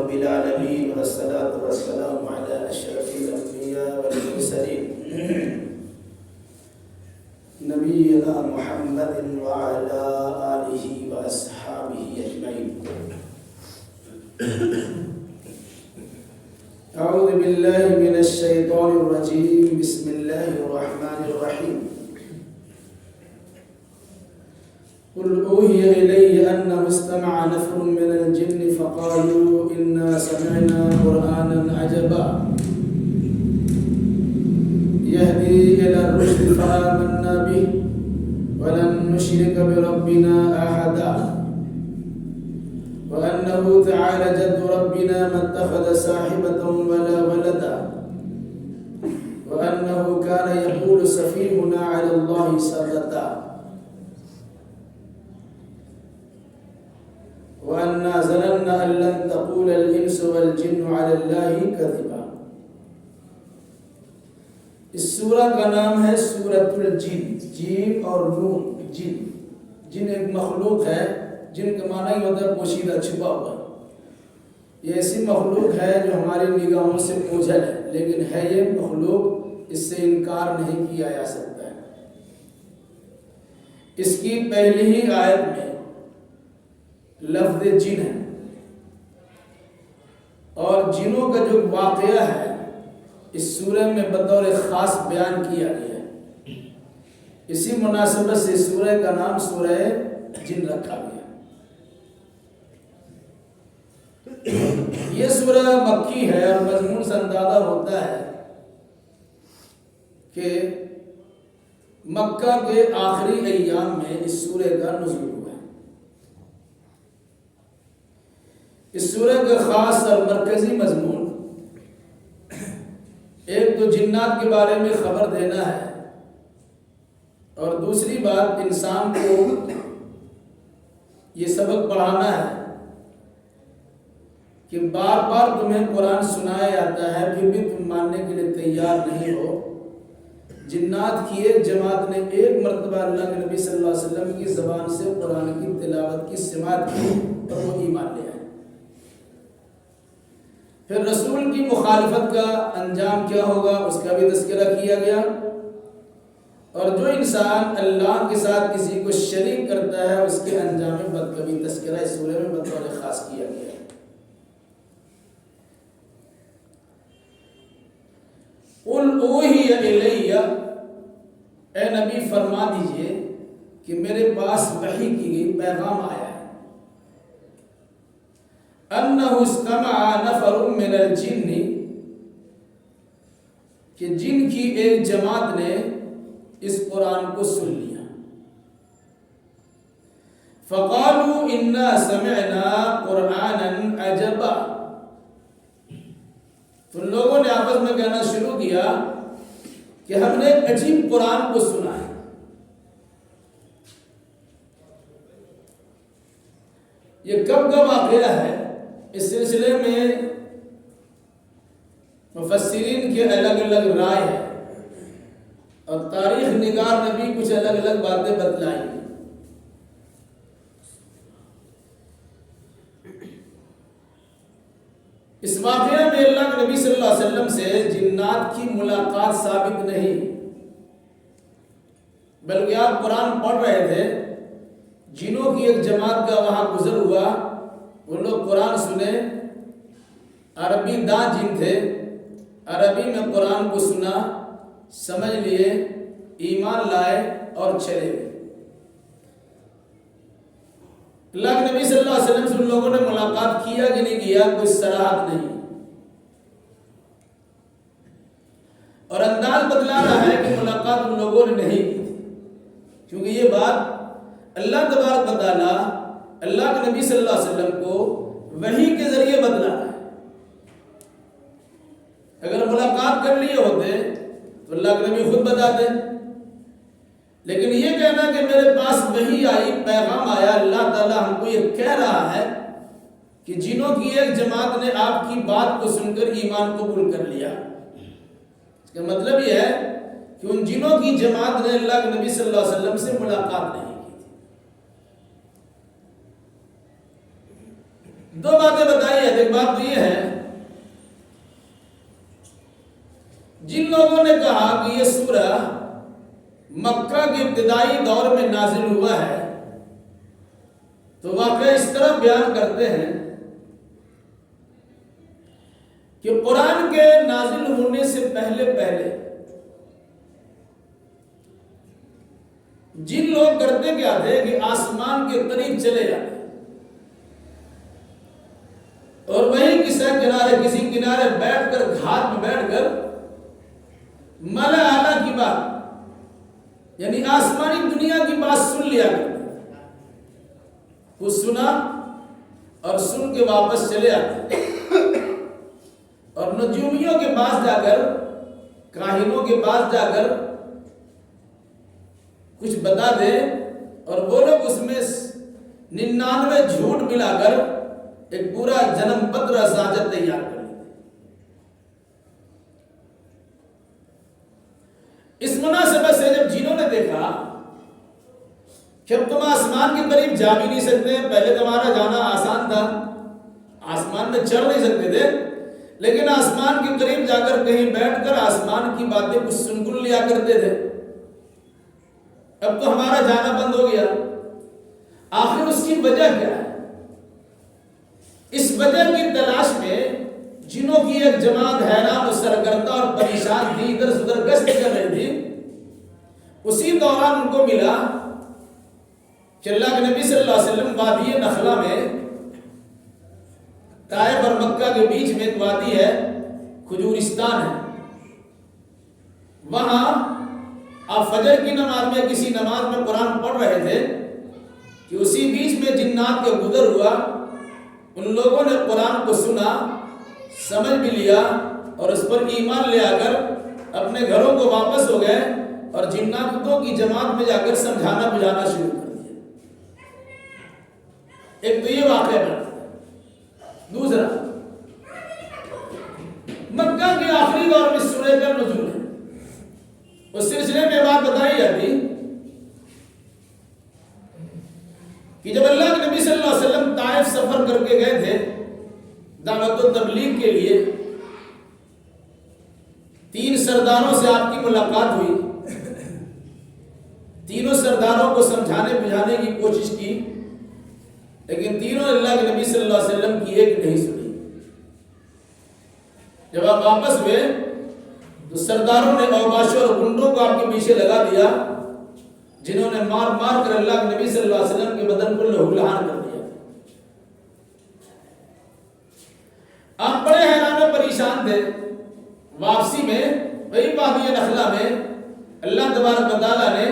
رب العالمين والصلاة والسلام على أشرف الأنبياء والمرسلين نبينا محمد وعلى آله وأصحابه أجمعين. أعوذ بالله من الشيطان الرجيم. بسم الله الرحمن الرحيم. قل أوحي إلي أنه استمع نفر من الجن فقالوا إنا سمعنا قرآنا عجبا يهدي إلى الرشد فآمنا به ولن نشرك بربنا أحدا وأنه تعالى جد ربنا ما اتخذ صاحبة ولا ولدا وأنه كان يقول سفيهنا على الله سقطا وأنا ظننا أن لن تقول الإنس والجن على الله كذبا. اس سورہ کا نام ہے سورۃ الجن. جیم اور نون جن. جن ایک مخلوق ہے. جن کا معنی ہی ہوتا ہے پوشیدہ چھپا ہوا. یہ ایسی مخلوق ہے جو ہماری نگاہوں سے اوجھل ہے، لیکن ہے یہ مخلوق، اس سے انکار نہیں کیا جا سکتا ہے. اس کی پہلی ہی آیت میں لفظ جن ہے اور جنوں کا جو واقعہ ہے اس سورہ میں بطور خاص بیان کیا گیا ہے. اسی مناسبت سے سورہ کا نام سورہ جن رکھا گیا. یہ سورہ مکی ہے اور مضمون سے اندازہ ہوتا ہے کہ مکہ کے آخری ایام میں اس سورہ کا نزول ہوا ہے. اس سورہ کا خاص اور مرکزی مضمون ایک تو جنات کے بارے میں خبر دینا ہے اور دوسری بات انسان کو یہ سبق پڑھانا ہے کہ بار بار تمہیں قرآن سنایا جاتا ہے پھر بھی تم ماننے کے لیے تیار نہیں ہو. جنات کی ایک جماعت نے ایک مرتبہ اللہ کے نبی صلی اللہ علیہ وسلم کی زبان سے قرآن کی تلاوت کی سماعت کی اور وہ ایمان لے آئے. پھر رسول کی مخالفت کا انجام کیا ہوگا اس کا بھی تذکرہ کیا گیا اور جو انسان اللہ کے ساتھ کسی کو شریک کرتا ہے اس کے انجام بد کا بھی تذکرہ اس سورہ میں بطور خاص کیا گیا ہے. قل اوحی الی، اے نبی فرما دیجئے کہ میرے پاس وحی کی گئی پیغام آیا ہے. انہ استمع نفر من الجن، کہ جن کی ایک جماعت نے اس قرآن کو سن لیا. فقالوا انا سمعنا قرآنا عجبا، تو لوگوں نے آپس میں کہنا شروع کیا کہ ہم نے ایک عجیب قرآن کو سنا ہے. یہ کب کا واقعہ ہے؟ اس سلسلے میں مفسرین کے الگ الگ رائے ہے اور تاریخ نگار نے بھی کچھ الگ الگ باتیں بتلائی. اس واقعہ میں اللہ کے نبی صلی اللہ علیہ وسلم سے جنات کی ملاقات ثابت نہیں، بلکہ آپ قرآن پڑھ رہے تھے، جنوں کی ایک جماعت کا وہاں گزر ہوا، وہ لوگ قرآن سنے، عربی داں جن تھے، عربی میں قرآن کو سنا، سمجھ لیے، ایمان لائے اور چلے گئے. اللہ کے نبی صلی اللہ علیہ وسلم سے ان لوگوں نے ملاقات کیا کہ نہیں کیا کوئی صراحت نہیں، اور انداز بدلا رہا ہے کہ ملاقات ان لوگوں نے نہیں کی، کیونکہ یہ بات اللہ تبارک و تعالیٰ اللہ کے نبی صلی اللہ علیہ وسلم کو وحی کے ذریعے بدلا ہے. اگر ملاقات کر لیے ہوتے تو اللہ کے نبی خود بتاتے، لیکن یہ کہنا کہ میرے پاس وحی آئی، پیغام آیا، اللہ تعالیٰ ہم کو یہ کہہ رہا ہے کہ جنوں کی ایک جماعت نے آپ کی بات کو سن کر ایمان قبول کر لیا. اس کا مطلب یہ ہے کہ ان جنوں کی جماعت نے اللہ کے نبی صلی اللہ علیہ وسلم سے ملاقات نہیں کی تھی. دو باتیں بتائی ہیں۔ ایک بات تو یہ ہے جن لوگوں نے کہا کہ یہ سورہ مکہ کے ابتدائی دور میں نازل ہوا ہے تو واقعہ اس طرح بیان کرتے ہیں کہ قرآن کے نازل ہونے سے پہلے جن لوگ کرتے کیا تھے کہ آسمان کے قریب چلے جاتے اور وہیں کسی کنارے بیٹھ کر گھاٹ میں بیٹھ کر ملا اعلیٰ کی بات یعنی آسمانی دنیا کی بات سن لیا کرتے، کچھ سنا اور سن کے واپس چلے آتے اور نجومیوں کے پاس جا کر کاہنوں کے پاس جا کر کچھ بتا دے اور وہ لوگ اس میں 99 جھوٹ ملا کر ایک پورا جنم پتر ساجت تیار کر لیتے۔ اس مناسبت سے جب جنہوں نے دیکھا کہ اب تم آسمان کے قریب جا بھی نہیں سکتے، پہلے تمہارا جانا آسان تھا، آسمان میں چڑھ نہیں سکتے تھے، لیکن آسمان کے قریب جا کر کہیں بیٹھ کر آسمان کی باتیں کچھ سن کر لیا کرتے تھے، اب تو ہمارا جانا بند ہو گیا۔ آخر اس کی وجہ کیا ہے؟ اس وجہ کی تلاش میں جنوں کی ایک جماعت حیران و سرگردہ اور پریشان تھی، ادھر ادھر گشت کر رہی تھی۔ اسی دوران ان کو ملا کہ اللہ کے نبی صلی اللہ علیہ وسلم وادی نخلا میں، طائف اور مکہ کے بیچ میں ایک وادی ہے، کھجورستان ہے، وہاں آپ فجر کی نماز میں کسی نماز میں قرآن پڑھ رہے تھے کہ اسی بیچ میں جنات کا گزر ہوا۔ ان لوگوں نے قرآن کو سنا، سمجھ بھی لیا اور اس پر ایمان لے آ کر اپنے گھروں کو واپس ہو گئے اور جناتوں کی جماعت میں جا کر سمجھانا بجھانا شروع کر دیا۔ ایک تو یہ واقعہ ہے۔ دوسرا، مکہ کے آخری دور میں سورہ کا نزول ہے۔ اس سلسلے میں بات بتائی جاتی کہ جب اللہ کے نبی صلی اللہ علیہ وسلم طائف سفر کر کے گئے تھے دعوت و تبلیغ کے لیے، 3 سرداروں سے آپ کی ملاقات ہوئی، تینوں سرداروں کو سمجھانے بجھانے کی کوشش کی، لیکن تینوں اللہ کے نبی صلی اللہ علیہ وسلم کی ایک نہیں سنی۔ جب آپ واپس ہوئے تو سرداروں نے اوباشوں اور گنڈوں کو آپ کے پیچھے لگا دیا، جنہوں نے مار مار کر اللہ کے نبی صلی اللہ علیہ وسلم کے بدن کو لہو لہان کر دیا۔ آپ بڑے حیران و پریشان تھے۔ واپسی میں وہی وادی نخلا میں اللہ تبارک و تعالیٰ نے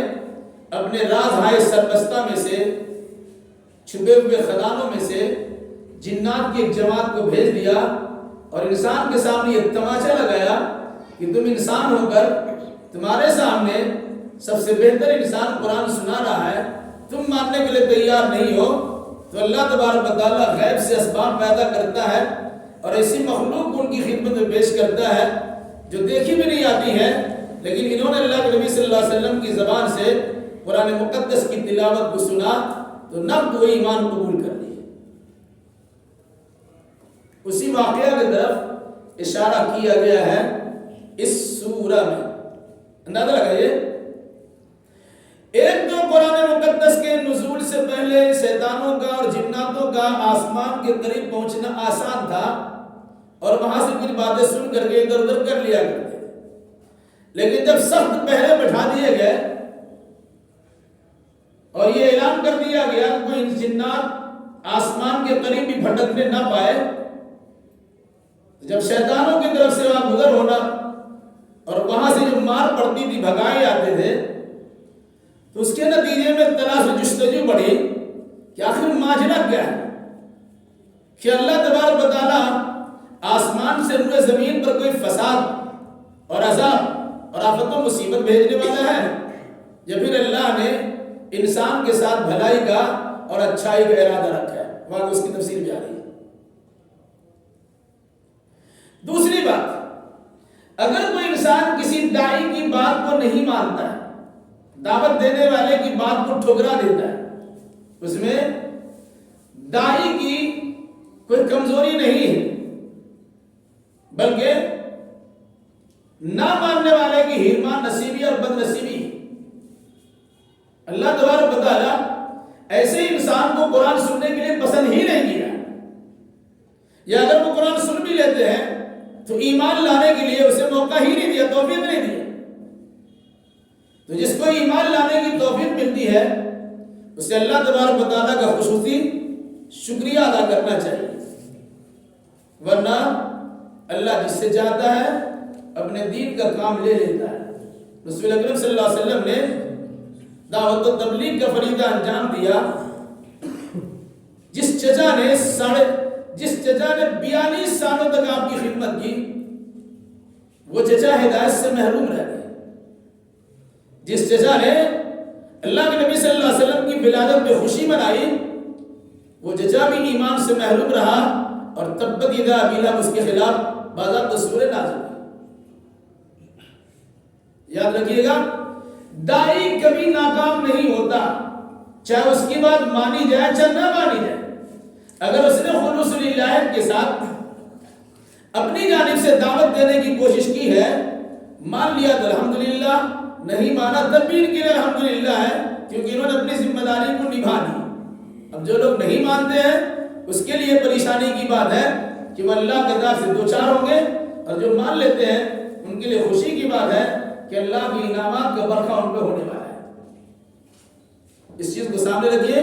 اپنے راز ہائے سربستہ میں سے، چھپے ہوئے خزانوں میں سے جنات کی ایک جماعت کو بھیج دیا اور انسان کے سامنے یہ تماشا لگایا کہ تم انسان ہو کر تمہارے سامنے سب سے بہتر انسان قرآن سنا رہا ہے، تم ماننے کے لیے تیار نہیں ہو، تو اللہ تبارک و تعالیٰ غیب سے اسباب پیدا کرتا ہے اور ایسی مخلوق کو ان کی خدمت میں پیش کرتا ہے جو دیکھی بھی نہیں آتی ہے، لیکن انہوں نے اللہ کے نبی صلی اللہ علیہ وسلم کی زبان سے قرآن مقدس کی تلاوت کو سنا تو نقد و ایمان قبول کر لیے۔ اسی واقعہ کی طرف اشارہ کیا گیا ہے اس سورہ میں۔ اندازہ لگائیے، ایک تو قرآن مقدس کے نزول سے پہلے شیطانوں کا اور جناتوں کا آسمان کے قریب پہنچنا آسان تھا اور وہاں سے کچھ باتیں سن کر کے ادھر ادھر کر لیا کرتے، لیکن جب سخت پہرے بٹھا دیے گئے اور یہ اعلان کر دیا گیا کہ کوئی جنات آسمان کے قریب بھی بھٹکنے نہ پائے، جب شیطانوں کی طرف سے وہاں گزر ہونا اور وہاں سے جو مار پڑتی تھی، بھگائے آتے تھے، تو اس کے نتیجے میں تلاش و جستجو بڑھی کہ آخر ماجرا کیا ہے کہ اللہ تبارک و تعالیٰ آسمان سے روئے زمین پر کوئی فساد اور عذاب اور آفت و مصیبت بھیجنے والا ہے، یا پھر اللہ نے انسان کے ساتھ بھلائی کا اور اچھائی کا ارادہ رکھا ہے۔ وہاں اس کی تفسیر بھی آ رہی ہے۔ دوسری بات، اگر کوئی انسان کسی داعی کی بات کو نہیں مانتا ہے، دعوت دینے والے کی بات کو ٹھکرا دیتا ہے، اس میں داعی کی کوئی کمزوری نہیں ہے، بلکہ نہ ماننے والے کی ہیرمان نصیبی اور بد نصیبی۔ اللہ تبارک و تعالیٰ ایسے انسان کو قرآن سننے کے لیے پسند ہی نہیں کیا، یا اگر وہ قرآن سن بھی لیتے ہیں تو ایمان لانے کے لیے اسے موقع ہی نہیں دیا، توفیق نہیں دی۔ تو جس کو ایمان لانے کی توفیق ملتی ہے اسے اللہ تبارک و تعالیٰ کا خصوصی شکریہ ادا کرنا چاہیے، ورنہ اللہ جس سے چاہتا ہے اپنے دین کا کام لے لیتا ہے۔ رسول اکرم صلی اللہ علیہ وسلم نے دعوت و تبلیغ کا فریضہ انجام دیا۔ جس چچا نے 42 سالوں تک آپ کی خدمت کی، وہ چچا ہدایت سے محروم رہ گئے۔ جس چچا نے اللہ کے نبی صلی اللہ علیہ وسلم کی ولادت پہ خوشی منائی، وہ چچا بھی ایمان سے محروم رہا، اور تبت یدا ابی لہب اس کے خلاف باضابطہ سورہ نازل ہوئی۔ یاد رکھیے گا، داعی کبھی ناکام نہیں ہوتا، چاہے اس کی بات مانی جائے چاہے نہ مانی جائے۔ اگر اس نے خلوص للہ کے ساتھ اپنی جانب سے دعوت دینے کی کوشش کی ہے، مان لیا تو الحمدللہ، نہیں مانا تب بھی ان کے لیے الحمدللہ ہے، کیونکہ انہوں نے اپنی ذمہ داری کو نبھا دی۔ اب جو لوگ نہیں مانتے ہیں اس کے لیے پریشانی کی بات ہے کہ وہ اللہ کے عذاب سے دوچار ہوں گے، اور جو مان لیتے ہیں ان کے لیے خوشی کی بات ہے کہ اللہ کی انعامات کا برکھا ان پہ ہونے والا ہے۔ اس چیز کو سامنے رکھیے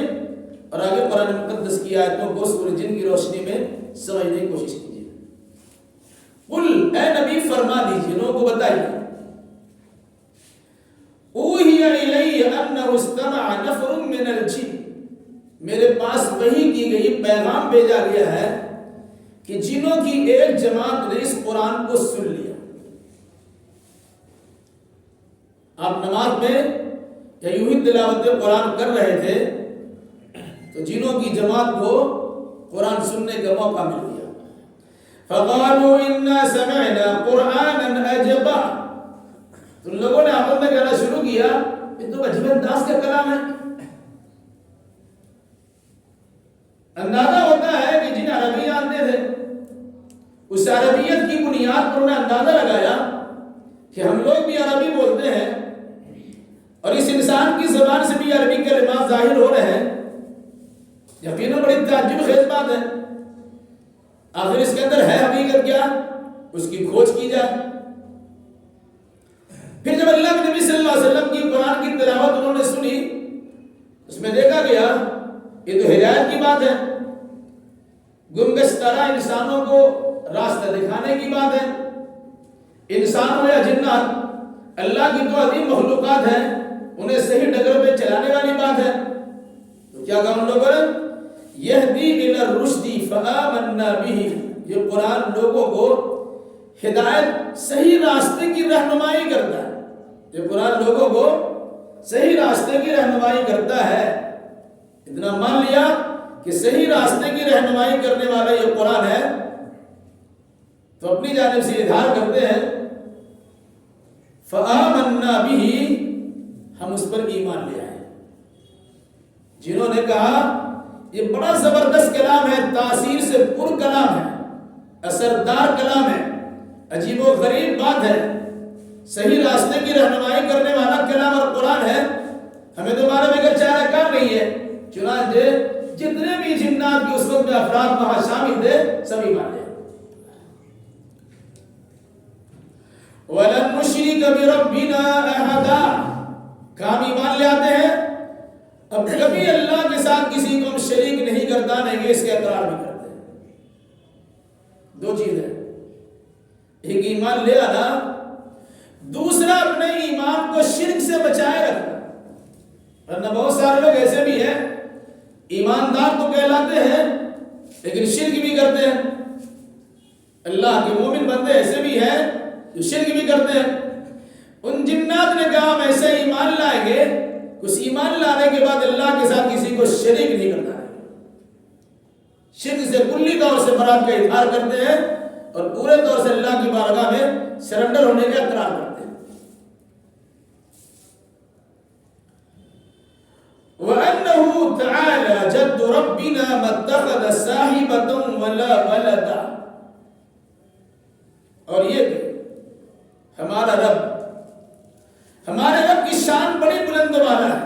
اور آگے قرآن مقدس کی آیتوں کو سورہ جن کی روشنی میں سمجھنے کی کوشش کیجیے۔ قل، اے نبی فرما دیجیے، لوگوں کو بتائیے، اوحی الی انہ استمع نفر من الجن، میرے پاس وحی کی گئی پیغام بھیجا گیا ہے کہ جنوں کی ایک جماعت نے اس قرآن کو سن لیا۔ آپ نماز میں یا یوں ہی تلاوت قرآن کر رہے تھے تو جنوں کی جماعت کو قرآن سننے کا موقع مل گیا۔ فقالوا انا سمعنا قرآنا عجبا، تو لوگوں نے آپس میں کہنا شروع کیا یہ تو عجیب انداز کا کلام ہے۔ اندازہ ہوتا ہے کہ جن عربی جانتے تھے اس عربیت کی بنیاد پر انہیں اندازہ لگایا کہ ہم لوگ بھی عربی بولتے ہیں اور اس انسان کی زبان سے بھی عربی کلمات ظاہر ہو رہے ہیں، یقیناً بڑی تعجب خیز بات ہے۔ آخر اس کے اندر ہے حقیقت کیا، اس کی کھوج کی جائے۔ پھر جب اللہ کے نبی صلی اللہ علیہ وسلم کی قرآن کی تلاوت انہوں نے سنی، اس میں دیکھا گیا یہ تو ہدایت کی بات ہے، گمگشتہ انسانوں کو راستہ دکھانے کی بات ہے۔ انسان ہو یا جنات، اللہ کی تو عظیم مخلوقات ہیں، انہیں صحیح ڈگر پہ چلانے والی بات ہے۔ تو کیا کہا ان لوگوں نے، یہدی الی الرشد فآمنا بہ، یہ قرآن لوگوں کو ہدایت صحیح راستے کی رہنمائی کرتا ہے، یہ قرآن لوگوں کو صحیح راستے کی رہنمائی کرتا ہے۔ اتنا مان لیا کہ صحیح راستے کی رہنمائی کرنے والا یہ قرآن ہے، تو اپنی جانب سے اظہار کرتے ہیں فآمنا بہ، ہم اس پر ایمان لے آئے۔ جنہوں نے کہا یہ بڑا زبردست کلام ہے، تاثیر سے پر کلام ہے، اثردار کلام ہے، عجیب و غریب بات ہے، صحیح راستے کی رہنمائی کرنے والا کلام اور قرآن ہے، ہمیں تمہارے بغیر چارہ کار نہیں ہے۔ چنانچہ جتنے بھی جنات کی اس وقت میں افراد وہاں شامل تھے سب ایمان لے آئے۔ وَلَن نُشْرِكَ بِرَبِّنَا أَحَدًا، کام ایمان لے آتے ہیں، اب کبھی اللہ کے ساتھ کسی کو ہم شریک نہیں گردانیں گے، اس کے اقرار بھی کرتے ہیں۔ دو چیز ہے، ایک ایمان لے آنا، دوسرا اپنے ایمان کو شرک سے بچائے رکھنا۔ ورنہ بہت سارے لوگ ایسے بھی ہیں ایماندار تو کہلاتے ہیں لیکن شرک بھی کرتے ہیں۔ اللہ کے مومن بندے ایسے بھی ہیں جو شرک بھی کرتے ہیں۔ ان جنات نے کہا ہم ایسے ایمان لائیں گے، اس ایمان لانے کے بعد اللہ کے ساتھ کسی کو شریک نہیں کرنا ہے۔ شرک سے کلی طور سے برات کا اظہار کرتے ہیں اور پورے طور سے اللہ کی بارگاہ میں سرنڈر ہونے کا اقرار کرتے ہیں۔ وَأَنَّهُ تَعَالَى جد ربنا ما اتخذ صاحبۃ ولا ولدا. اور یہ کہ ہمارا رب، ہمارے رب کی شان بڑی بلند و بالا ہے.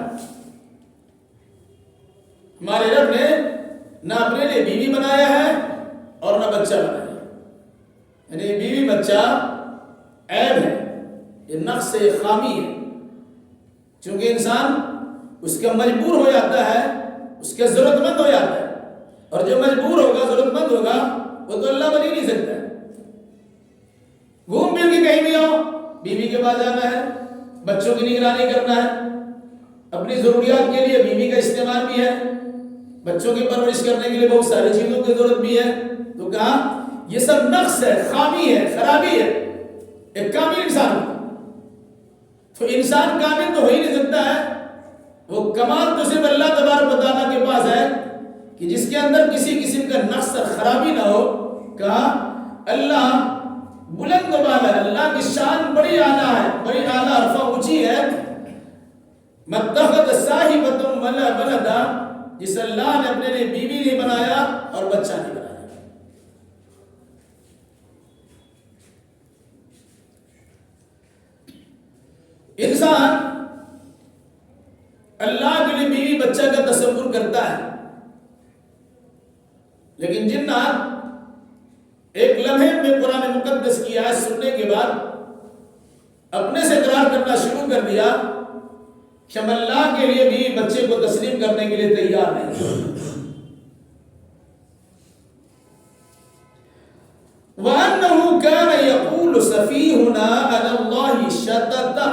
ہمارے رب نے نہ اپنے لیے بیوی بنایا ہے اور نہ بچہ بنایا ہے. یعنی بیوی بچہ عیب ہے، یہ نقص ہے، یہ خامی ہے. چونکہ انسان اس کا مجبور ہو جاتا ہے، اس کا ضرورت مند ہو جاتا ہے، اور جو مجبور ہوگا، ضرورت مند ہوگا، وہ تو اللہ بن ہی نہیں سکتا ہے. گھوم پھر کے کہیں بھی آؤ، بیوی کے پاس جانا ہے، بچوں کی نگرانی کرنا ہے، اپنی ضروریات کے لیے بیوی کا استعمال بھی ہے، بچوں کی پرورش کرنے کے لیے بہت ساری چیزوں کی ضرورت بھی ہے. تو کہا یہ سب نقص ہے، خامی ہے، خرابی ہے ایک کامل انسان. تو انسان کامل تو ہو ہی نہیں سکتا ہے، وہ کمال تو صرف اللہ تبارک و تعالیٰ کے پاس ہے کہ جس کے اندر کسی قسم کا نقص اور خرابی نہ ہو. کہا اللہ بلند و بالا ہے، اللہ کی شان بڑی اعلیٰ ہے، بڑی اعلیٰ عرفہ اونچی ہے. متخذ صاحبۃ ولا ولدا، جس اللہ نے اپنے لیے بیوی نہیں بنایا اور بچہ نہیں بنایا. انسان اللہ کے لیے بیوی بچہ کا تصور کرتا ہے، لیکن جنات ایک لمحے میں قرآن مقدس کی آیت سننے کے بعد اپنے سے اقرار کرنا شروع کر دیا کہ ہم اللہ کے لیے بھی بچے کو تسلیم کرنے کے لیے تیار نہیں. وَأَنَّهُ كَانَ يَقُولُ سَفِيهُنَا عَلَى اللَّهِ شَطَطًا.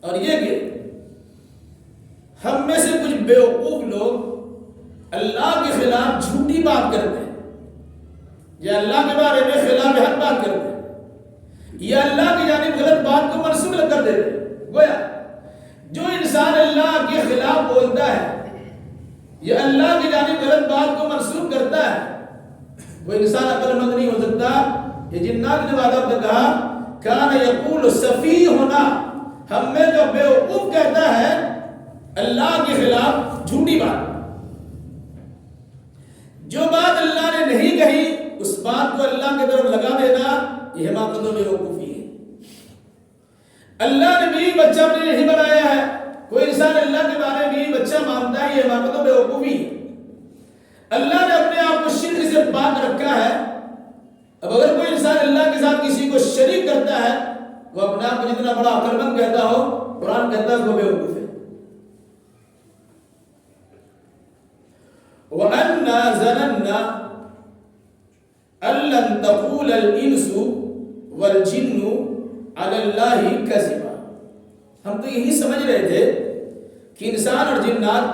اور یہ کہ ہم میں سے کچھ بیوقوف لوگ اللہ کے خلاف جھوٹی بات کرتے ہیں، یا اللہ کے بارے میں خلاف حق بات کرتے ہیں، یا اللہ کی جانب غلط بات کو منسوخ کر دیتے ہیں. گویا جو انسان اللہ کے خلاف بولتا ہے یا اللہ کی جانب غلط بات کو منسوخ کرتا ہے، وہ انسان عقل مند نہیں ہو سکتا. یہ جنات نے وعدہ میں کہا کان یقول سفیہنا، ہم میں جو بیوقوف کہتا ہے اللہ کے خلاف جھوٹی بات. جو بات اللہ نے نہیں کہی اس بات کو اللہ کی طرف لگا دینا، یہ حماقت و بیوقوفی ہے. اللہ نے بھی بچہ اپنے نہیں بنایا ہے، کوئی انسان اللہ کے بارے میں بچہ مانتا ہے، یہ حماقت و بیوقوفی ہے. اللہ نے اپنے آپ کو شرک سے پاک رکھا ہے. اب اگر کوئی انسان اللہ کے ساتھ کسی کو شریک کرتا ہے، وہ اپنے آپ کو جتنا بڑا عقل مند کہتا ہو، قرآن کہتا ہے وہ بیوقوف ہے. وَأَنَّا ظَنَنَّا أَن لَّن تَقُولَ الْإِنسُ وَالْجِنُّ عَلَى اللَّهِ كَذِبًا. ہم تو یہی سمجھ رہے تھے کہ انسان اور جنات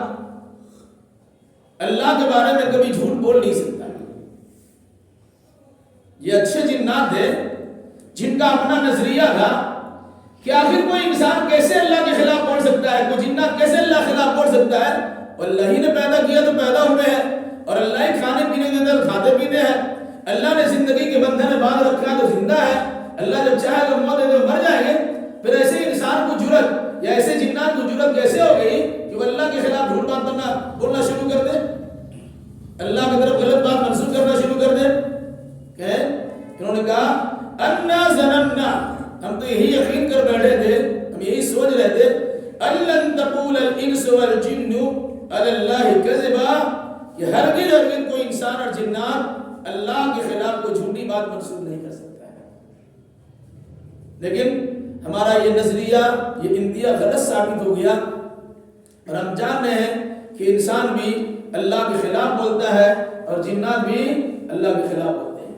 اللہ کے بارے میں کبھی جھوٹ بول نہیں سکتا. یہ اچھے جنات تھے جن کا اپنا نظریہ تھا کہ آخر کوئی انسان کیسے اللہ کے خلاف بول سکتا ہے، کوئی جنات کیسے اللہ کے خلاف بول سکتا ہے. اللہ ہی نے پیدا کیا تو پیدا ہوئے ہیں، اور اللہ ہی کھانے پینے کے اندر کھاتے پیتے ہیں. اللہ نے زندگی کے بندھن میں باندھ رکھا ہے تو زندہ ہے. اللہ جب چاہے تو موت دے دے مر جائیں گے. پھر ایسے انسان کو جرت یا ایسے جنات کو جرت کیسے ہو گئی کہ وہ اللہ کے خلاف جھوٹ بات کرنا بولنا شروع کر دے، اللہ کی طرف غلط بات منسوخ کرنا شروع کر دے. انہوں نے کہا انا ظننا، ہم تو یہی یقین کر بیٹھے تھے، ہم یہی سوچ رہے تھے ان لن تقول الانس والجن علی اللہ کذبا، کہ ہرگز کوئی انسان اور جنات اللہ کے خلاف کوئی جھوٹی بات منسوخ نہیں کر سکتا ہے. لیکن ہمارا یہ نظریہ، یہ اندیہ غلط ثابت ہو گیا، اور ہم جان رہے ہیں کہ انسان بھی اللہ کے خلاف بولتا ہے اور جنات بھی اللہ کے خلاف بولتے ہیں.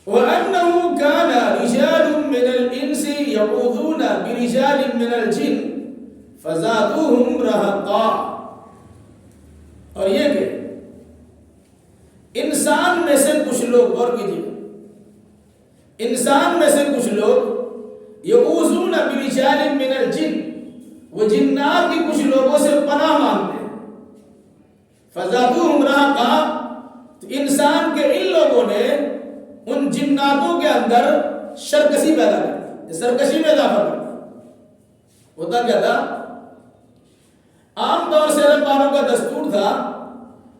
وَأَنَّهُ كَانَ رِجَالٌ مِّنَ الْإِنسِ يَعُوذُونَ بِرِجَالٍ مِّنَ الْجِنِّ فَزَادُوهُمْ رَهَقًا. اور یہ کہ انسان میں سے کچھ لوگ، غور کیجیے، انسان میں سے کچھ لوگ یعوذون برجال من الجن، وہ جنات کی کچھ لوگوں سے پناہ مانگتے ہیں. فزادوہم رہقا، تو انسان کے ان لوگوں نے ان جناتوں کے اندر سرکشی پیدا کر دی، سرکشی میں اضافہ کر دیا. ہوتا کیا تھا عام طور سے عرب والوں کا دستور تھا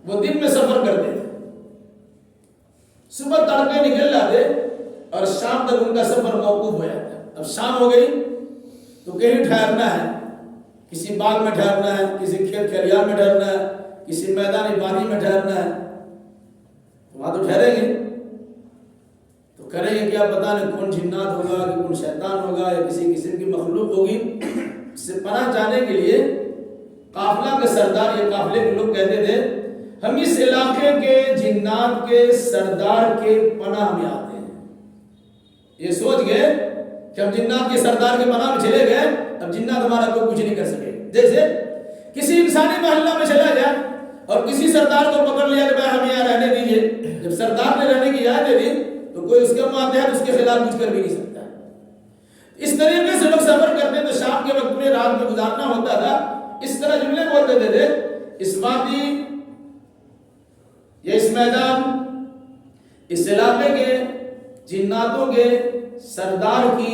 وہ دن میں سفر کرتے تھے، صبح تڑکے نکل جاتے اور شام تک ان کا سفر موقوف ہو جاتا۔ اب شام ہو گئی تو کہیں ٹھہرنا ہے، کسی باغ میں ٹھہرنا ہے، کسی کھیت کھلیان میں ٹھہرنا ہے، کسی میدانی وادی میں ٹھہرنا ہے، وہاں تو ٹھہریں گے، تو کریں گے کیا پتہ نہیں کون جنات ہوگا کہ کون شیطان ہوگا یا کسی قسم کی مخلوق ہوگی۔ اس سے پناہ جانے کے لیے قافلہ کے سردار، یہ قافلے کے لوگ کہتے تھے ہم اس علاقے کے جنات کے سردار کے پناہ میں آتے ہیں۔ یہ سوچ گئے کہ ہم جنات کے سردار کے پناہ میں چلے گئے، اب جنات ہمارا کوئی کچھ نہیں کر سکے۔ جیسے کسی انسانی محلہ میں چلا جائے اور کسی سردار کو پکڑ لیا کہ بھائی ہمیں یہاں رہنے دیجیے، جب سردار نے رہنے کی اجازت دے دی تو کوئی اس کے ماتحت اس کے خلاف کچھ کر بھی نہیں سکتا۔ اس طریقے سے لوگ سفر کرتے تو شام کے وقت میں رات میں گزارنا ہوتا تھا، اس طرح جملے بولتے تھے اس وادی یا اس میدان، اس علاقے کے جناتوں کے سردار کی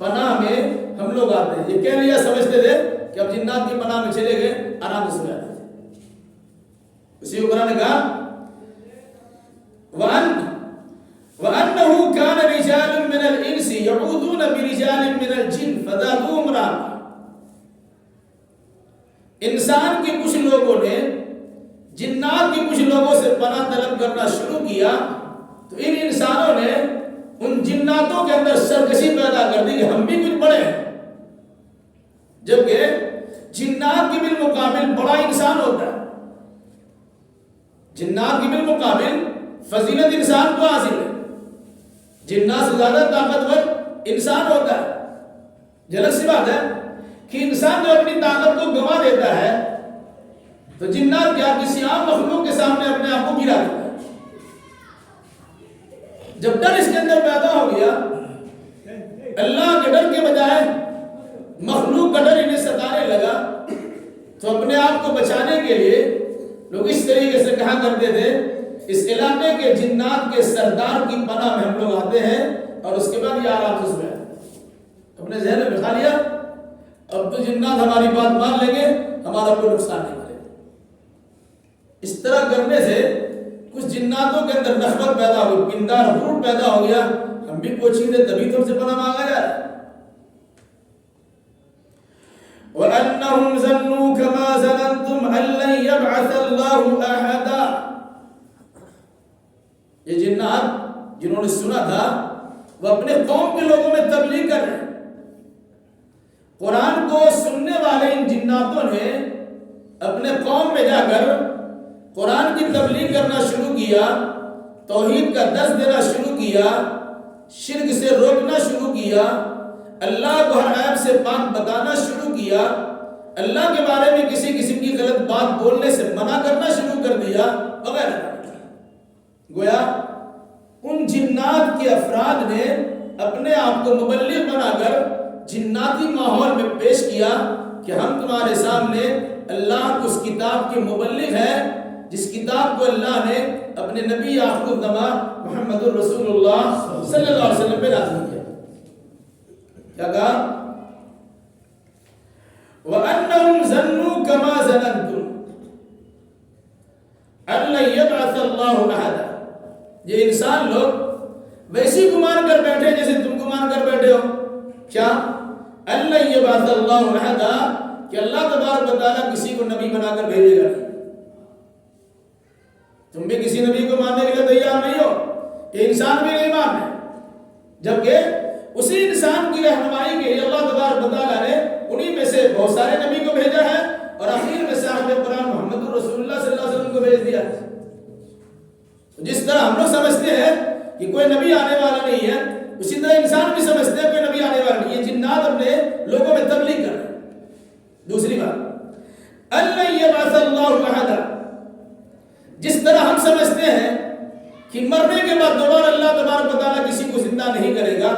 پناہ میں ہم لوگ آتے ہیں۔ یہ کہہ لیا سمجھتے تھے کہ اب جنات کی پناہ میں چلے گئے، آرام سے جاتے تھے۔ اسی کو قرآن نے کہا وَأَنَّهُ كَانَ رِجَالٌ مِّنَ الْإِنسِ يَعُوذُونَ بِرِجَالٍ مِّنَ الْجِنِّ فَزَادُوهُمْ رَهْقًا۔ انسان کے کچھ لوگوں نے جنات کے کچھ لوگوں سے پناہ طلب کرنا شروع کیا تو ان انسانوں نے ان جناتوں کے اندر سرکشی پیدا کر دی کہ ہم بھی کچھ بڑے ہیں، جبکہ جنات کے بالمقابل بڑا انسان ہوتا ہے۔ جنات کے بالمقابل فضیلت انسان کو حاصل ہے، جنات سے زیادہ طاقتور انسان ہوتا ہے۔ جھلک سی بات ہے کہ انسان جو اپنی طاقت کو گنوا دیتا ہے تو جنات کیا کسی عام مخلوق کے سامنے اپنے آپ کو گرا دیتا ہے۔ جب ڈر اس کے اندر پیدا ہو گیا، اللہ کے ڈر کے بجائے مخلوق کا ڈر انہیں ستانے لگا، تو اپنے آپ کو بچانے کے لیے لوگ اس طریقے سے کہا کرتے تھے اس علاقے کے جنات کے سردار کی پناہ میں ہم لوگ آتے ہیں، اور اس کے بعد یہ آرام سے سویا اپنے ذہن میں بٹھا لیا اب تو جنات ہماری بات مان لیں گے، ہمارا کوئی نقصان نہیں کرے۔ اس طرح کرنے سے کچھ جناتوں کے اندر نفرت پیدا ہوئی، پندار غرور پیدا ہو گیا، ہم بھی کوچنگ دے تبھی تم سے پناہ مانگا جا رہا ہے۔ وَأَنَّهُمْ ظَنُّوا كَمَا ظَنَنْتُمْ أَن لَّن يَبْعَثَ اللَّهُ أَحَدًا۔ یہ جنات جنہوں نے سنا تھا وہ اپنے قوم کے لوگوں میں تبلیغ کر رہے ہیں۔ قرآن کو سننے والے ان جناتوں نے اپنے قوم میں جا کر قرآن کی تبلیغ کرنا شروع کیا، توحید کا درس دینا شروع کیا، شرک سے روکنا شروع کیا، اللہ کو ہر عیب سے پاک بتانا شروع کیا، اللہ کے بارے میں کسی قسم کی غلط بات بولنے سے منع کرنا شروع کر دیا وغیرہ۔ گویا ان جنات کے افراد نے اپنے آپ کو مبلغ بنا کر جناتی ماحول میں پیش کیا کہ ہم تمہارے سامنے اللہ کی اس کتاب کے مبلغ ہیں جس کتاب کو اللہ نے اپنے نبی آخر الزمان محمد الرسول اللہ صلی اللہ علیہ وسلم پہ نازل کیا۔ کیا کہا؟ وَأَنَّهُمْ ظَنُّوا كَمَا ظَنَنْتُمْ أَن لَّن يَبْعَثَ اللَّهُ أَحَدًا۔ یہ انسان لوگ ویسی گمان کر بیٹھے جیسے تم گمان کر بیٹھے ہو۔ کیا؟ أَن لَّن يَبْعَثَ اللَّهُ أَحَدًا، کہ اللہ تبارک و تعالیٰ کسی کو نبی بنا کر بھیجے گا نہیں۔ تم بھی کسی نبی کو ماننے کے لیے تیار نہیں ہو، یہ انسان بھی نہیں مان رہے، جبکہ اسی انسان کی رہنمائی کے لیے اللہ تبارک و تعالیٰ نے انہی میں سے بہت سارے نبی کو بھیجا ہے اور آخر میں صاحب قرآن محمد رسول اللہ صلی اللہ علیہ وسلم کو بھیج دیا ہے۔ جس طرح ہم لوگ سمجھتے ہیں کہ کوئی نبی آنے والا نہیں ہے، اسی طرح انسان بھی سمجھتے ہیں کوئی نبی آنے والا نہیں ہے۔ جنات اپنے لوگوں میں تبلیغ کر رہے ہیں۔ دوسری بات، أَلَّن يَبْعَثَ اللَّهُ أَحَدًا، جس طرح ہم سمجھتے ہیں کہ مرنے کے بعد دوبارہ اللہ تبارک و تعالیٰ کسی کو زندہ نہیں کرے گا،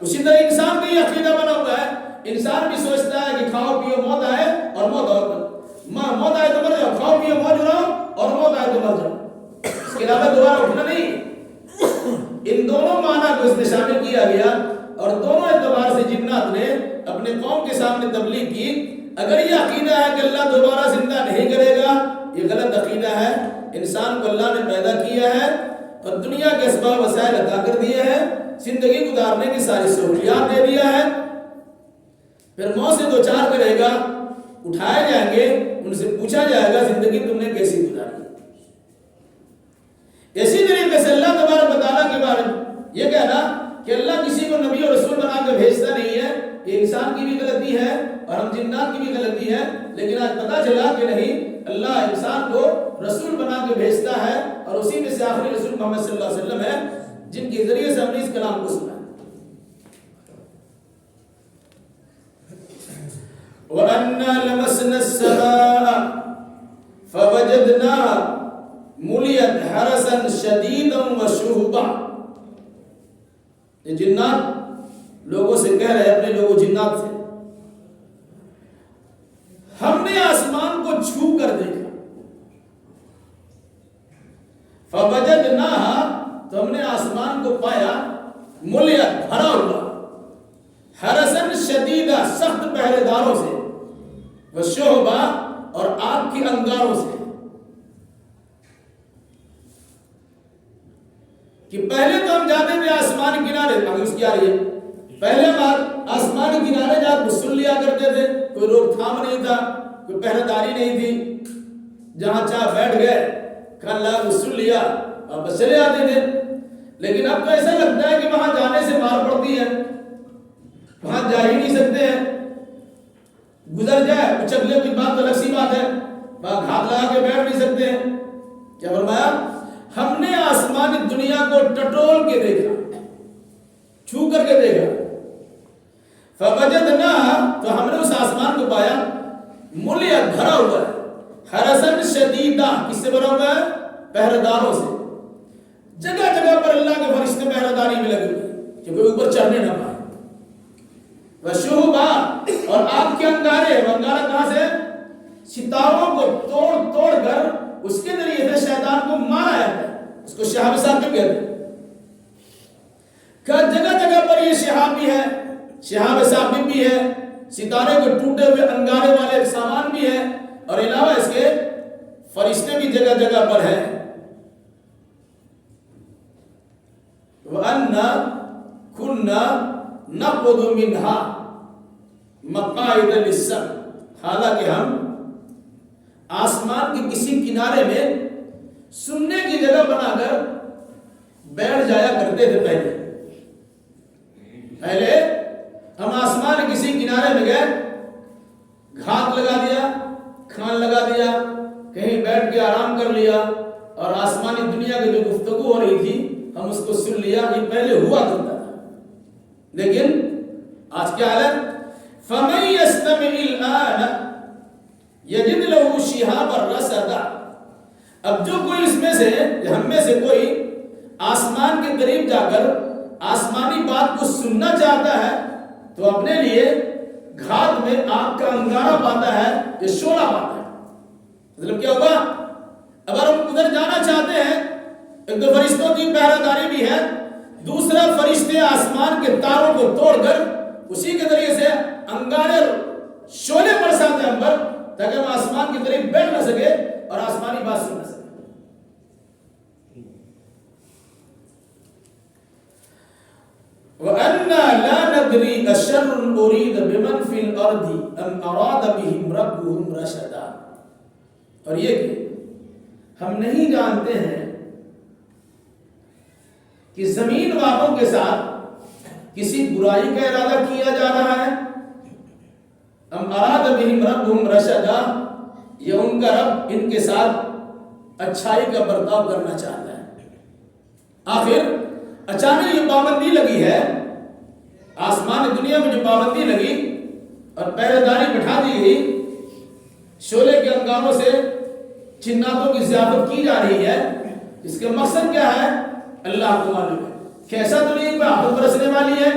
اسی طرح انسان بھی یہ عقیدہ بنا ہوا ہے۔ انسان بھی سوچتا ہے کہ کھاؤ پیو موت آئے اور موت آئے تو مر جاؤ، کھاؤ پیو موت جاؤ اور موت آئے تو مر جاؤ، اس کے علاوہ دوبارہ اٹھنا نہیں۔ ان دونوں معنی کو اس میں شامل کیا گیا اور دونوں اعتبار سے جنات نے اپنے قوم کے سامنے تبلیغ کی اگر یہ عقیدہ ہے کہ اللہ دوبارہ زندہ نہیں کرے گا، یہ غلط عقیدہ ہے۔ انسان کو اللہ نے پیدا کیا ہے اور دنیا کے اسباب وسائل عطا کر دیے ہیں، زندگی گزارنے کی ساری سہولیات دے دیا ہے، پھر موت سے دو چار کرے گا، اٹھائے جائیں گے، ان سے پوچھا جائے گا زندگی تم نے کیسی گزاری۔ اسی طریقے سے اللہ تبارک و تعالیٰ کے بارے میں یہ کہنا کہ اللہ کسی کو نبی اور رسول بنا کے بھیجتا نہیں ہے، یہ انسان کی بھی غلطی ہے اور ہم جنات کی بھی غلطی ہے۔ لیکن آج پتہ چلا کہ نہیں، اللہ انسان کو رسول بنا کے بھیجتا ہے اور اسی میں سے آخری رسول محمد صلی اللہ علیہ وسلم ہے، جن کے ذریعے سے ہم نے اس کلام کو سنا ہے۔ وَأَنَّا لَمَسْنَا السَّمَاءَ فَوَجَدْنَاهَا مُلِئَتْ حَرَسًا شَدِيدًا وَشُهُبًا۔ یہ جنات لوگوں سے کہہ رہے ہیں، اپنے لوگوں جنات سے، ہم نے آسمان کو چھو کر دیکھا، فَوَجَدْنَاهَا تو ہم نے آسمان کو پایا، مُلِئَتْ بھرا ہوا، حَرَسًا شَدِيدًا سخت پہرے داروں سے، وَشُهُبًا اور آگ کی انگاروں سے۔ کہ پہلے تو ہم جاتے تھے آسمان کنارے، آگے اس کی آ رہی ہے، پہلے بار آسمان کنارے جا کے سن لیا کرتے تھے، کوئی روک تھام نہیں تھا، کوئی پہرے داری نہیں تھی، جہاں چاہ بیٹھ گئے، کھان لگا سن لیا، واپس چلے آتے تھے۔ لیکن اب تو ایسا لگتا ہے کہ وہاں جانے سے مار پڑتی ہے، وہاں جا ہی نہیں سکتے ہیں، گزر جائے کچھ اگلے کی بات تو الگ سی بات ہے، وہاں ہاتھ لگا کے بیٹھ نہیں سکتے ہیں۔ کیا فرمایا؟ ہم نے آسمانی دنیا کو ٹٹول کے دیکھا، چھو کر کے دیکھا، فَوَجَدْنَاهَا تو ہم نے اس آسمان کو پایا، مُلِئَتْ بھرا ہوا ہے، حَرَسًا شَدِيدًا کس سے بھرا ہوا ہے؟ پہرے داروں سے۔ جگہ جگہ پر اللہ کے فرشتے پہرے داری میں لگے ہوئے کہ کوئی اوپر چڑھنے نہ پائے۔ وَشُهُبًا اور آگ کے انگارے، وہ انگارہ کہاں سے؟ ستاروں کو توڑ توڑ کر اس کے ذریعے سے شیطان کو مارا جاتا ہے، اس کو شہاب ثاقب کہتے ہیں۔ کہ جگہ جگہ پر یہ شہاب بھی ہے، شہاب ثاقب بھی ہے، ستارے کو ٹوٹے ہوئے انگارے والے سامان بھی ہے، اور علاوہ اس کے فرشتے بھی جگہ جگہ پر ہیں۔ وَأَنَّا كُنَّا نَقْعُدُ مِنْهَا مَقَاعِدَ لِلسَّمْعِ حالانکہ ہم آسمان کے کسی کنارے میں سننے کی جگہ بنا کر بیٹھ جایا کرتے تھے۔ پہلے ہم آسمان کے کسی کنارے میں گئے، گھات لگا دیا، کھان لگا دیا، کہیں بیٹھ کے آرام کر لیا، اور آسمانی دنیا کی جو گفتگو ہو رہی تھی ہم اس کو سن لیا۔ یہ پہلے ہوا کرتا تھا، لیکن آج کیا حالت؟ فَمَن يَسْتَمِعِ الْآنَ یجد لہ شہابا رصدا۔ اب جو کوئی اس میں سے، ہم میں سے کوئی آسمان کے قریب جا کر آسمانی بات کو سننا چاہتا ہے تو اپنے لیے گھات میں آگ کا انگارہ پاتا ہے، یہ شعلہ پاتا ہے۔ مطلب کیا ہوگا؟ اگر ہم ادھر جانا چاہتے ہیں، ایک تو فرشتوں کی پہرہ داری بھی ہے، دوسرا فرشتے آسمان کے تاروں کو توڑ کر اسی کے ذریعے سے انگارے شعلے برساتے ہیں ہم پر، تاکہ ہم آسمان کی طرف بیٹھ نہ سکے اور آسمانی بات سن نہ سکے۔ وَأَنَّا لَا نَدْرِي أَشَرٌ أُرِيدَ بِمَنْ فِي الْأَرْضِ أَمْ أَرَادَ بِهِمْ رَبُّهُمْ رَشَدًا۔ اور یہ کہ ہم نہیں جانتے ہیں کہ زمین والوں کے ساتھ کسی برائی کا ارادہ کیا جا رہا ہے، ام اراد بہم ربہم رشدا، یہ ان کا رب ان کے ساتھ اچھائی کا برتاؤ کرنا چاہتا ہے۔ آخر اچانک یہ پابندی لگی ہے، آسمان دنیا میں جو پابندی لگی اور پہرے داری بٹھا دی گئی، شعلے کے انگاروں سے جناتوں کی ضیافت کی جا رہی ہے، اس کا مقصد کیا ہے اللہ کو معلوم ہے۔ کیسا تو نہیں کوئی آفت برسنے والی ہے،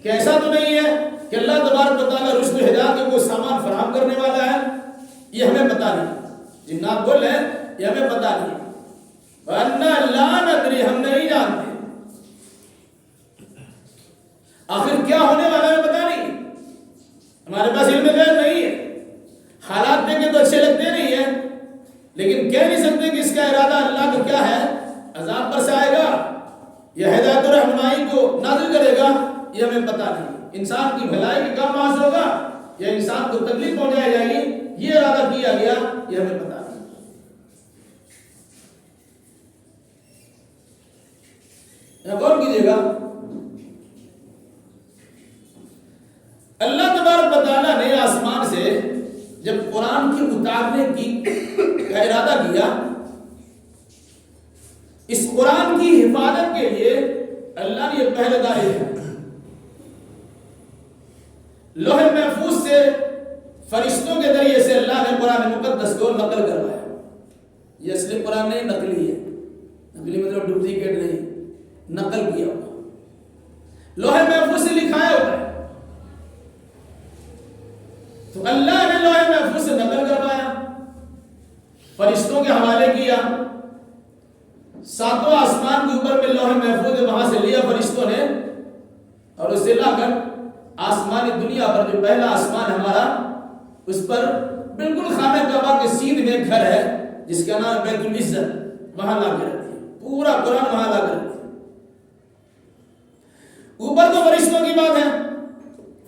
کیسا تو نہیں ہے کہ اللہ تبارک و تعالیٰ رشد و ہدایت کے کوئی سامان فراہم کرنے والا ہے، یہ ہمیں پتہ نہیں۔ جنات بول رہے ہیں یہ ہمیں پتہ نہیں۔ وَأَنَّا لَا نَدْرِي ہم نہیں جانتے آخر کیا ہونے والا ہے، پتہ نہیں، ہمارے پاس علم غیب نہیں ہے۔ تو اچھے لگتے نہیں ہیں، لیکن کہہ نہیں سکتے کہ اس کا ارادہ اللہ کا کیا ہے، عذاب پر سے آئے گا یا ہدایت و رہنمائی کو نازل کرے گا، یہ ہمیں پتہ نہیں۔ انسان کی بھلائی کا کام محض ہوگا یا انسان کو تکلیف پہنچائی جائے گی، یہ ارادہ کیا گیا، یہ ہمیں پتہ نہیں۔ غور کیجیے گا، اللہ تبارک و تعالیٰ نے آسمان سے جب قرآن کی اتارنے کا ارادہ کیا، اس قرآن کی حفاظت کے لیے اللہ نے یہ پہلے داری ہے، لوح محفوظ سے فرشتوں کے ذریعے سے اللہ نے قرآن مقدس کو نقل کروایا۔ یہ اصلی قرآن نہیں، نقلی ہے، نقلی مطلب ڈپلیکیٹ نہیں، نقل کیا ہوا، لوح محفوظ سے لکھایا ہوا ہے۔ تو اللہ نے لوح محفوظ سے نقل کروایا، فرشتوں کے حوالے کیا، ساتوں آسمان کے اوپر میں لوح محفوظ وہاں سے لیا فرشتوں نے، اور اسے لا کر آسمانی دنیا پر جو پہلا آسمان ہمارا، اس پر بالکل خانہ کعبہ کے سیدھ میں گھر ہے جس کا نام بیت العزت، وہاں لا کے رکھی ہے، پورا قرآن وہاں لا کے رکھی ہے۔ اوپر تو فرشتوں کی بات ہے،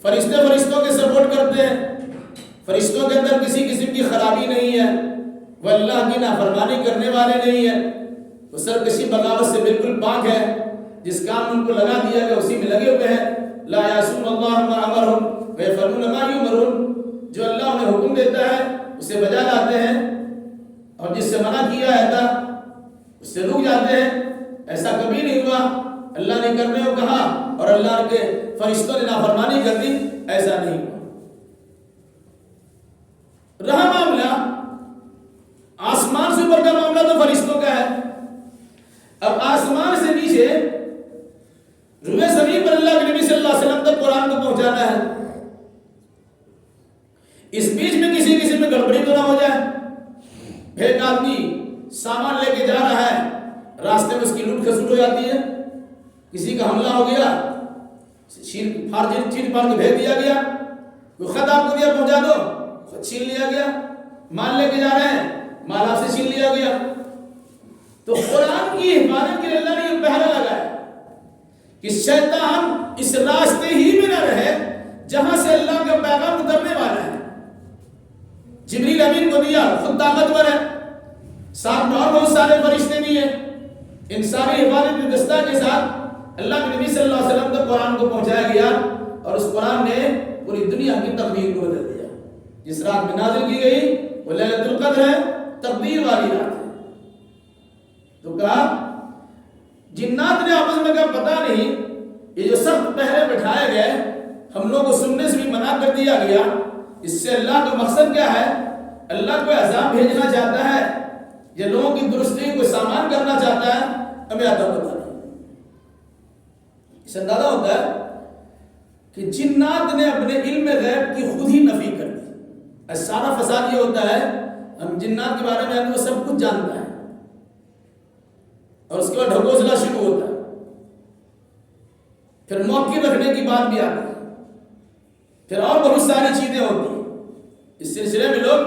فرشتے فرشتوں کے سپورٹ کرتے ہیں، فرشتوں کے اندر کسی قسم کی خرابی نہیں ہے، وہ اللہ کی نافرمانی کرنے والے نہیں ہیں، وہ سرکشی بغاوت سے بالکل پاک ہے، جس کام ان کو لگا دیا گیا اسی میں لگے ہوئے ہیں۔ لا یعصون اللہ ما امرهم ویفعلون ما یؤمرون، جو اللہ انہیں حکم دیتا ہے اسے بجا لاتے ہیں، اور جس سے منع کیا ہے تھا اس سے رک جاتے ہیں۔ ایسا کبھی نہیں ہوا اللہ نے کرنے کو کہا اور اللہ کے فرشتوں نے نافرمانی کر دی، ایسا نہیں ہوا۔ رہا معاملہ آسمان سے اوپر کا معاملہ تو فرشتوں کا ہے، اب آسمان سے نیچے روئے زمین پر اللہ کے نبی صلی اللہ علیہ وسلم تک قرآن کو پہنچانا ہے۔ اس بیچ میں کسی قسم میں گڑبڑی تو نہ ہو جائے، ایک آدمی سامان لے کے جا رہا ہے، راستے میں اس کی لوٹ کھسوٹ ہو جاتی ہے، کسی کا حملہ ہو گیا، چیر پھاڑ کے بھیج دیا گیا، کوئی خط آپ کو دیا پہنچا دو، خط چھین لیا گیا، مال لے کے جا رہے ہیں، مال آپ سے چھین لیا گیا۔ تو قرآن کی حفاظت کے لیے اللہ نے یہ پہرا لگایا کہ شیطان اس راستے ہی میں نہ رہے جہاں سے اللہ کا پیغام اترنے والا ہے۔ جبریل امین کو دیا، خود طاقتور ہے، ساتھ میں اور بہت سارے فرشتے بھی ہیں، ان ساری حفاظت کی دستہ کے ساتھ اللہ کے نبی صلی اللہ علیہ وسلم تک قرآن کو پہنچایا گیا، اور اس قرآن نے پوری دنیا کی تقدیر کو بدل دیا۔ جس رات میں نازل کی گئی وہ لیلۃ القدر ہے، تقدیر والی رات ہے۔ تو کہا جنات نے آپس میں کہا پتہ نہیں یہ جو سخت پہرے بٹھائے گئے ہم لوگ کو سننے سے بھی منع کر دیا گیا، اس سے اللہ کا مقصد کیا ہے؟ اللہ کوئی عذاب بھیجنا چاہتا ہے یا لوگوں کی درستی کو سامان کرنا چاہتا ہے؟ ہمیں آتا پتہ نہیں۔ اس سے اندازہ ہوتا ہے کہ جنات نے اپنے علم غیب کی خود ہی نفی کر دی۔ سارا فساد یہ ہوتا ہے ہم جنات کے بارے میں وہ سب کچھ جانتا ہے، اور اس کے بعد ڈھکوسلا شروع ہوتا ہے، پھر موقع رکھنے کی بات بھی آتی ہے، پھر اور بہت ساری چیزیں ہوتی ہیں۔ اس سلسلے میں لوگ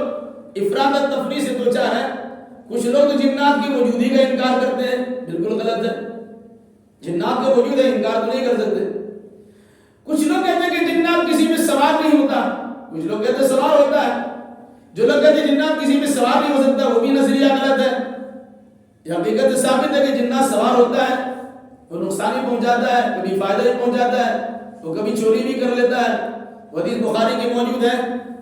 افراد و تفریح سے دو چار ہیں۔ کچھ لوگ تو جنات کی موجودگی کا انکار کرتے ہیں، بالکل غلط ہے، جنات کا وجود ہے انکار تو نہیں کر سکتے۔ کچھ لوگ کہتے ہیں کہ جنات کسی میں سوار نہیں ہوتا، کچھ لوگ کہتے ہیں سوار ہوتا ہے۔ جو لوگ کہتے ہیں جنات کسی میں سوار نہیں ہو سکتا وہ بھی نظریہ غلط ہے۔ یہ حقیقت ثابت ہے کہ جنات سوار ہوتا ہے، وہ نقصان ہی پہنچاتا ہے، کبھی فائدہ ہی پہنچاتا ہے، وہ کبھی چوری بھی کر لیتا ہے۔ حدیث بخاری کی موجود ہے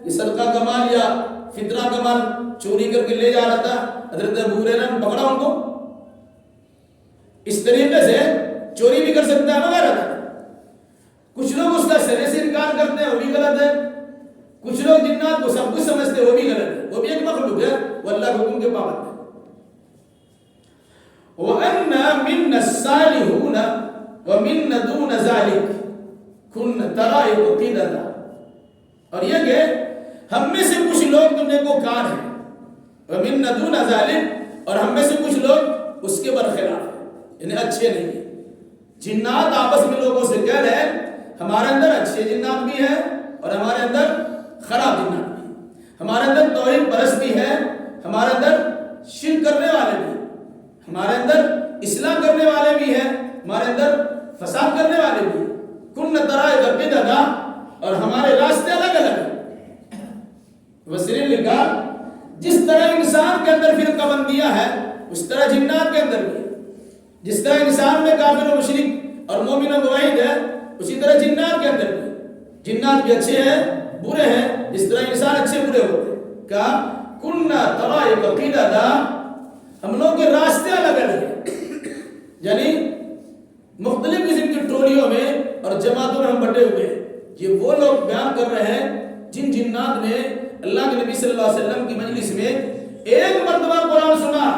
کہ صدقہ کا مال یا فطرہ کا مال چوری کر کے لے جا رہا تھا، حضرت ابو ہریرہ نے پکڑا ان کو۔ اس طریقے سے چوری بھی کر سکتا ہے وغیرہ۔ کچھ لوگ اس کا سرے سے انکار کرتے ہیں، وہ بھی غلط ہے۔ کچھ لوگ جنات کو سب کچھ سمجھتے ہیں، وہ بھی غلط ہے، وہ بھی ایک مخلوق ہے، وہ اللہ کے حکم کے پابند ہے۔ وَأَنَّا مِنَّا الصَّالِحُونَ وَمِنَّا دُونَ ذَلِكَ كُنَّ طَرَائِقُ قِدَدًا، اور یہ کہ ہم میں سے کچھ لوگ تو نیکوکار ہیں، وَمِنَّا دُونَ ذَلِكَ، اور ہم میں سے کچھ لوگ اس کے برخلاف ہیں، یعنی اچھے نہیں ہیں۔ جنات آپس میں لوگوں سے کہہ رہے ہیں ہمارے اندر اچھے جنات بھی ہیں اور ہمارے اندر خراب جنات بھی ہیں، ہمارے اندر توحید پرست بھی ہے، ہمارے اندر شرک کرنے والے بھی، ہمارے اندر اصلاح کرنے والے بھی ہیں، ہمارے اندر فساد کرنے والے بھی، کن طرائق بدعا، اور ہمارے راستے الگ الگ ہیں۔ وسیع نے کہا جس طرح انسان کے اندر فرقہ بندیاں ہے اس طرح جنات کے اندر بھی ہے، جس طرح انسان میں کافر و مشرک اور مومن و موحد ہے اسی طرح جنات کے اندر بھی، جنات بھی اچھے ہیں برے ہیں جس طرح انسان اچھے برے ہوتے ہیں۔ کہا کننا طرائق بدعا، ہم لوگ کے راستے الگ الگ ہیں، یعنی مختلف قسم کی ٹولیوں میں اور جماعتوں میں ہم بٹے ہوئے ہیں۔ یہ وہ لوگ بیان کر رہے ہیں جن جنات نے اللہ کے نبی صلی اللہ علیہ وسلم کی مجلس میں ایک مرتبہ قرآن سنا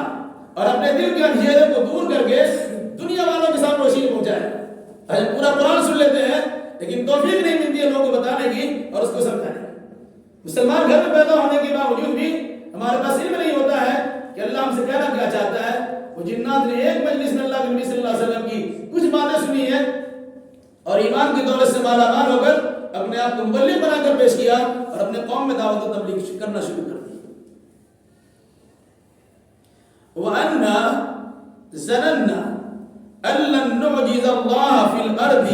اور اپنے دل کے اندھیرے کو دور کر کے دنیا والوں کے سامنے روشنی پہنچایا۔ پورا قرآن سن لیتے ہیں لیکن توفیق نہیں ملتی ہے لوگوں کو بتانے کی اور اس کو سمجھانے کی۔ مسلمان گھر میں پیدا ہونے کے باوجود بھی ہمارے پاس علم نہیں ہوتا ہے کہ اللہ ہم سے کہنا کیا چاہتا ہے۔ وہ جنات نے ایک مجلس میں اللہ کے نبی صلی اللہ علیہ وسلم کی کچھ باتیں سنی ہیں اور ایمان کی دولت سے مالا مال ہو کر اپنے آپ کو مبلغ بنا کر پیش کیا اور اپنے قوم میں دعوت و تبلیغ کرنا شروع کر دی۔ وَأَنَّا ظَنَنَّا أَن لَّن نُّعْجِزَ اللَّهَ فِي الْأَرْضِ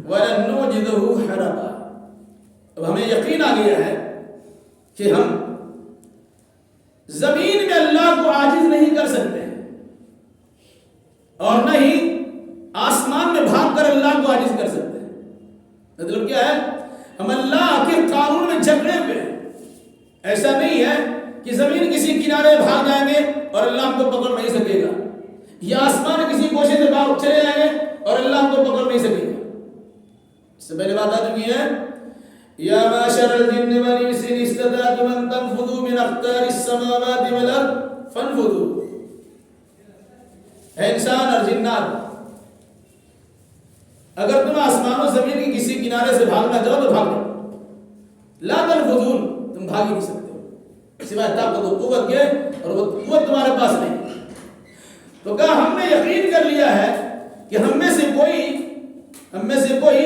وَلَن نُّعْجِزَهُ حَرَبًا۔ اب ہمیں یقین آ گیا ہے کہ ہم زمین میں اللہ کو عاجز نہیں کر سکتے اور نہ ہی آسمان میں بھاگ کر اللہ کو عاجز کر سکتے ہیں۔ مطلب کیا ہے؟ ہم اللہ کے قانون میں جھگڑے ہوئے ہیں۔ ایسا نہیں ہے کہ زمین کسی کنارے بھاگ جائیں گے اور اللہ ہم کو پکڑ نہیں سکے گا، یا آسمان کسی گوشے سے بھاگ چلے جائیں گے اور اللہ ہم کو پکڑ نہیں سکے گا۔ اس سے پہلے بات آ چکی ہے یا معشر الجن والانس ان استطعتم ان تنفذوا من اقطار السماوات والارض فانفذوا۔ اے انسان اور جنات، اگر تم آسمان و زمین کی کسی کنارے سے بھاگنا چاہو تو بھاگو، لا تنفذون، تم بھاگ ہی نہیں سکتے ہو سوائے طاقت و قوت کے، اور وہ قوت تمہارے پاس نہیں۔ تو کہا ہم نے یقین کر لیا ہے کہ ہم میں سے کوئی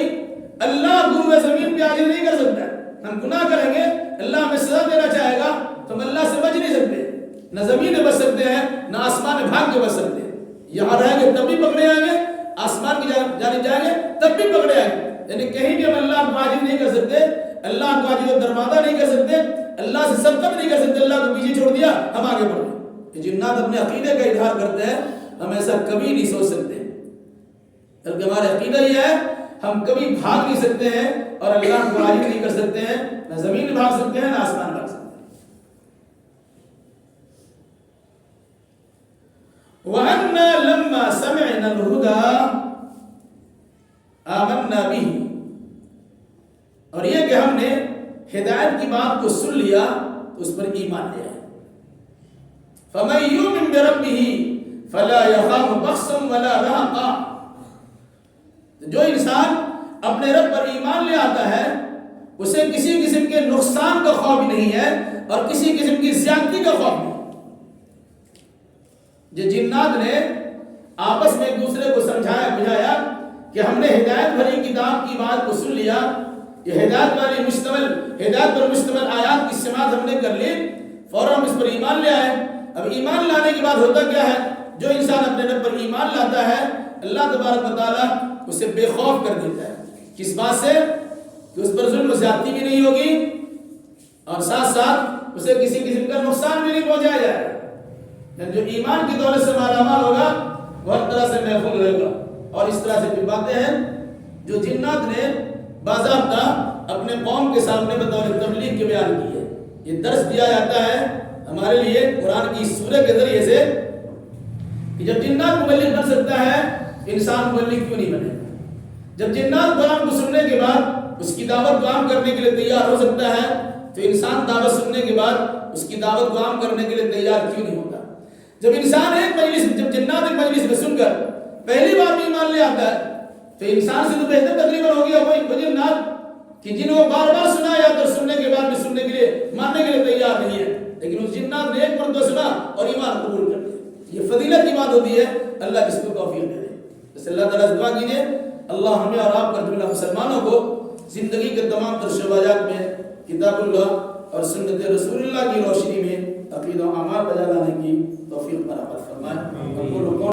اللہ گروہ زمین پہ عاجز نہیں کر سکتا ہے۔ ہم گناہ کریں گے، اللہ ہمیں سزا دینا چاہے گا تو ہم اللہ سے بچ نہیں سکتے، نہ زمین میں بچ سکتے ہیں نہ آسمان میں بھاگ کے بچ سکتے ہیں۔ یہاں رہیں گے تب بھی پکڑے آئیں گے، آسمان کی جانب جائیں گے تب بھی پکڑے آئیں گے، یعنی کہیں بھی ہم اللہ کو عاجز نہیں کر سکتے، اللہ کو عاجز و درمادہ نہیں کر سکتے، اللہ سے سبقت نہیں کر سکتے، اللہ کو پیچھے چھوڑ دیا ہم آگے بڑھ گئے۔ جنات اپنے عقیدے کا اظہار کرتے ہیں، ہم ایسا کبھی نہیں سوچ سکتے، بلکہ ہمارا عقیدہ یہ ہے ہم کبھی بھاگ نہیں سکتے ہیں اور اللہ کو عاجز نہیں کر سکتے ہیں، نہ زمین میں بھاگ سکتے ہیں نہ آسمان بھاگ سکتے ہیں۔ وَأَنَّا لَمَّا سَمِعْنَا الْهُدَىٰ آمَنَّا بِهِ، اور یہ کہ ہم نے ہدایت کی بات کو سن لیا تو اس پر ایمان لیا ہے۔ فَمَن يُؤْمِن بِرَبِّهِ فَلَا يَخَافُ بَخْسًا وَلَا رَهَقًا، جو انسان اپنے رب پر ایمان لے آتا ہے اسے کسی قسم کے نقصان کا خوف نہیں ہے اور کسی قسم کی زیادتی کا خوف نہیں۔ جو جنات نے آپس میں ایک دوسرے کو سمجھایا بجھایا کہ ہم نے ہدایت بھری کتاب کی بات کو سن لیا، یہ ہدایت پر مشتمل آیات کی سماعت ہم نے کر لی، فوراً ہم اس پر ایمان لے آئے۔ اب ایمان لانے کے بعد ہوتا کیا ہے؟ جو انسان اپنے رب پر ایمان لاتا ہے اللہ تبارک و تعالیٰ اسے بے خوف کر دیتا ہے۔ کس بات سے؟ کہ اس پر ظلم و زیادتی بھی نہیں ہوگی اور ساتھ ساتھ اسے کسی قسم کا نقصان بھی نہیں پہنچایا جائے گا۔ جو ایمان کی دولت سے مالا مال ہوگا وہ ہر طرح سے محفوظ رہے گا۔ اور اس طرح سے پھر باتیں ہیں جو جنات نے باضابطہ اپنے قوم کے سامنے بطور تبلیغ کے بیان کی ہے۔ یہ درس دیا جاتا ہے ہمارے لیے قرآن کی سورہ کے ذریعے سے کہ جب جنات مبلغ بن سکتا ہے انسان مبلغ کیوں نہیں بنے؟ جب جنات قرآن کو سننے کے بعد اس کی دعوت کو عام کرنے کے لیے تیار ہو سکتا ہے تو انسان دعوت سننے کے بعد اس کی دعوت کو عام کرنے کے لیے تیار کیوں نہیں ہوتا؟ جب انسان جب جنات ایک مجلس میں سن کر پہلی بار بھی ایمان لے آتا ہے تو انسان سے تو بہتر تقریباً ہو گیا وہ جنات کہ جنہوں کو بار بار سنا یا تو سننے کے بعد بھی سننے کے لیے ماننے کے لیے تیار نہیں ہے، لیکن اس جنات نے ایک مرتبہ سنا اور ایمان قبول کر لیا۔ یہ فضیلت کی بات ہوتی ہے، اللہ جس کو توفیق دے دے۔ اس اللہ تعالیٰ سے دعا کیجیے اللہ ہمیں اور آپ پر جملہ مسلمانوں کو زندگی کے تمام تر شعبات میں کتاب اللہ اور سنت رسول اللہ کی روشنی میں عقیدہ و اعمال بجا لانے کی توفیق برابر فرمائے.